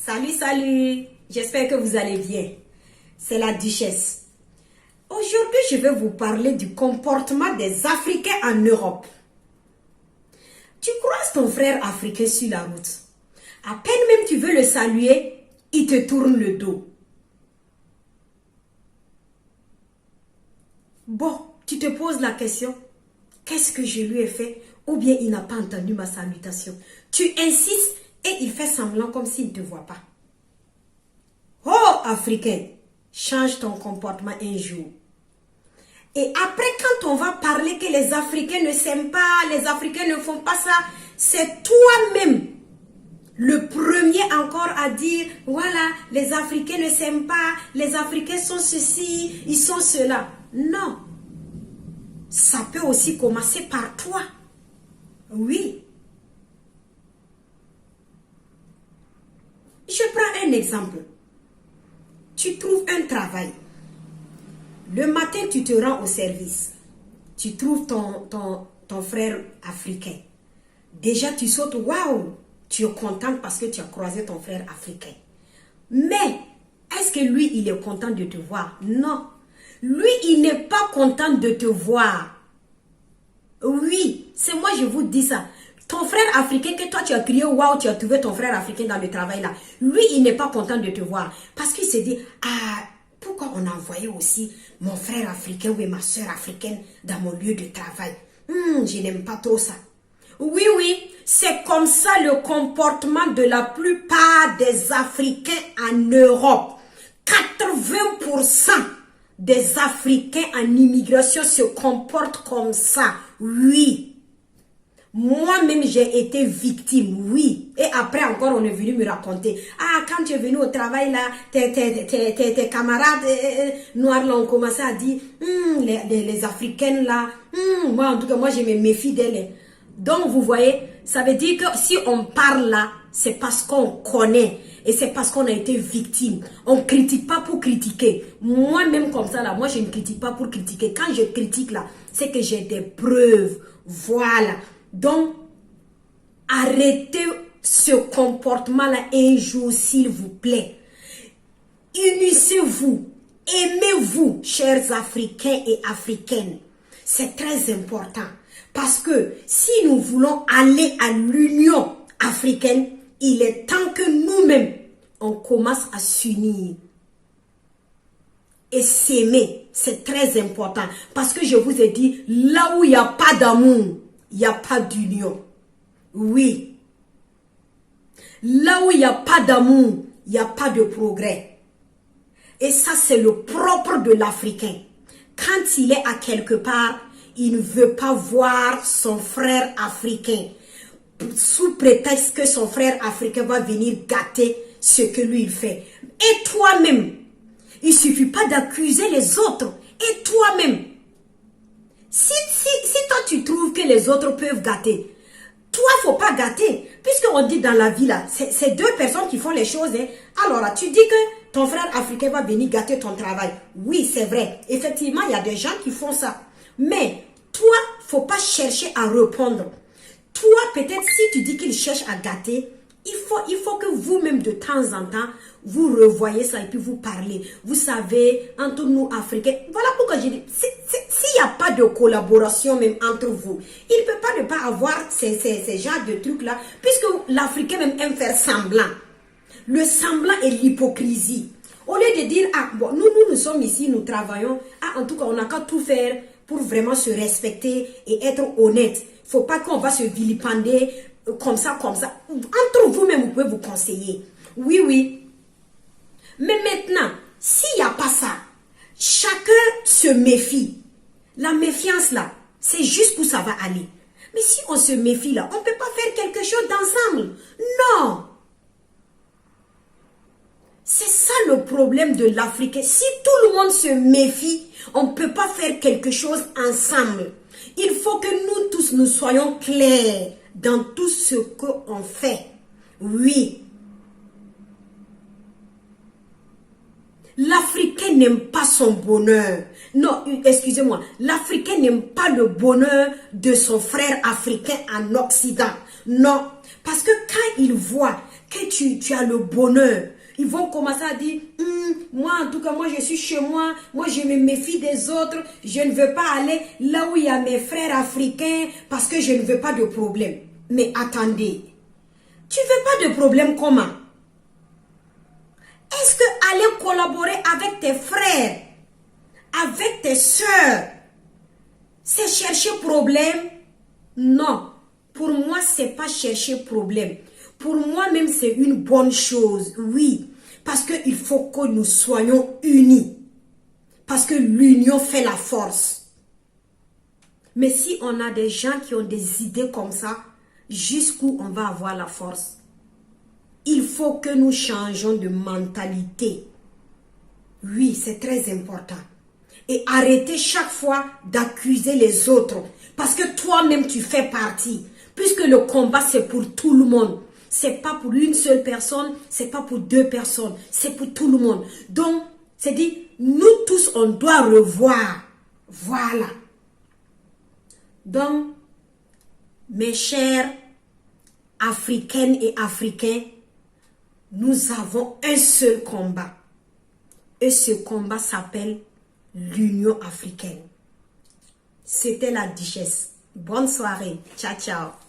Salut, salut. J'espère que vous allez bien. C'est la Duchesse. Aujourd'hui, je vais vous parler du comportement des Africains en Europe. Tu croises ton frère africain sur la route. À peine même tu veux le saluer, il te tourne le dos. Bon, tu te poses la question, qu'est-ce que je lui ai fait? Ou bien il n'a pas entendu ma salutation. Tu insistes et il fait semblant comme s'il ne te voit pas. Oh, Africain, change ton comportement un jour. Et après, quand on va parler que les Africains ne s'aiment pas, les Africains ne font pas ça, c'est toi-même le premier encore à dire, voilà, les Africains ne s'aiment pas, les Africains sont ceci, ils sont cela. Non. Ça peut aussi commencer par toi. Oui. Je prends un exemple. Tu trouves un travail. Le matin, tu te rends au service. Tu trouves ton frère africain. Déjà, tu sautes, waouh! Tu es contente parce que tu as croisé ton frère africain. Mais, est-ce que lui, il est content de te voir? Non. Lui, il n'est pas content de te voir. Oui, c'est moi, je vous dis ça. Ton frère africain, que toi, tu as crié, waouh, tu as trouvé ton frère africain dans le travail là. Lui, il n'est pas content de te voir. Parce qu'il s'est dit, ah, pourquoi on a envoyé aussi mon frère africain ou ma soeur africaine dans mon lieu de travail? Je n'aime pas trop ça. Oui, c'est comme ça le comportement de la plupart des Africains en Europe. 80% des Africains en immigration se comportent comme ça. Oui. Moi-même, j'ai été victime, oui. Et après encore, on est venu me raconter. Ah, quand tu es venu au travail, là, tes camarades noirs, là, ont commencé à dire, les Africaines, là, moi, en tout cas, moi, je me méfie d'elles. Donc, vous voyez, ça veut dire que si on parle là, c'est parce qu'on connaît. Et c'est parce qu'on a été victime. On ne critique pas pour critiquer. Moi-même, comme ça, là, moi, je ne critique pas pour critiquer. Quand je critique, là, c'est que j'ai des preuves. Voilà. Donc, arrêtez ce comportement-là un jour, s'il vous plaît. Unissez-vous. Aimez-vous, chers Africains et Africaines. C'est très important. Parce que si nous voulons aller à l'Union africaine, il est temps que nous-mêmes, on commence à s'unir. Et s'aimer, c'est très important. Parce que je vous ai dit, là où il n'y a pas d'amour, il n'y a pas d'union. Oui. Là où il n'y a pas d'amour, il n'y a pas de progrès. Et ça, c'est le propre de l'Africain. Quand il est à quelque part, il ne veut pas voir son frère africain. Sous prétexte que son frère africain va venir gâter ce que lui il fait. Et toi-même, il ne suffit pas d'accuser les autres. Et toi-même, si toi tu trouves que les autres peuvent gâter, toi il ne faut pas gâter. Puisqu'on dit dans la vie là, c'est deux personnes qui font les choses. Hein. Alors là, tu dis que ton frère africain va venir gâter ton travail. Oui, c'est vrai. Effectivement, il y a des gens qui font ça. Mais toi, il ne faut pas chercher à répondre. Toi, peut-être si tu dis qu'il cherche à gâter, il faut que vous-même de temps en temps, vous revoyez ça et puis vous parlez. Vous savez, entre nous Africains, voilà pourquoi je dis, s'il n'y a pas de collaboration même entre vous, il ne peut pas ne pas avoir ces genres de trucs-là, puisque l'Africain même aime faire semblant. Le semblant est l'hypocrisie. Au lieu de dire, ah bon, nous sommes ici, nous travaillons, ah en tout cas on n'a qu'à tout faire pour vraiment se respecter et être honnête. Il ne faut pas qu'on va se vilipender comme ça. Entre vous-même, vous pouvez vous conseiller. Oui. Mais maintenant, s'il n'y a pas ça, chacun se méfie. La méfiance là, c'est juste où ça va aller. Mais si on se méfie là, on ne peut pas faire quelque chose d'ensemble. Non. C'est ça le problème de l'Afrique. Si tout le monde se méfie, on ne peut pas faire quelque chose ensemble. Il faut que nous tous, nous soyons clairs dans tout ce qu'on fait. Oui. L'Africain n'aime pas son bonheur. Non, excusez-moi. L'Africain n'aime pas le bonheur de son frère africain en Occident. Non. Parce que quand il voit que tu as le bonheur. Ils vont commencer à dire, moi en tout cas, moi je suis chez moi, moi je me méfie des autres, je ne veux pas aller là où il y a mes frères africains parce que je ne veux pas de problème. Mais attendez, tu ne veux pas de problème comment? Est-ce que aller collaborer avec tes frères, avec tes soeurs, c'est chercher problème? Non, pour moi, c'est pas chercher problème. Pour moi même, c'est une bonne chose, oui. Parce qu'il faut que nous soyons unis. Parce que l'union fait la force. Mais si on a des gens qui ont des idées comme ça, jusqu'où on va avoir la force? Il faut que nous changeons de mentalité. Oui, c'est très important. Et arrêtez chaque fois d'accuser les autres. Parce que toi-même, tu fais partie. Puisque le combat, c'est pour tout le monde. C'est pas pour une seule personne, c'est pas pour deux personnes. C'est pour tout le monde. Donc, c'est dit, nous tous, on doit revoir. Voilà. Donc, mes chers Africaines et Africains, nous avons un seul combat. Et ce combat s'appelle l'Union africaine. C'était la Duchesse. Bonne soirée. Ciao, ciao.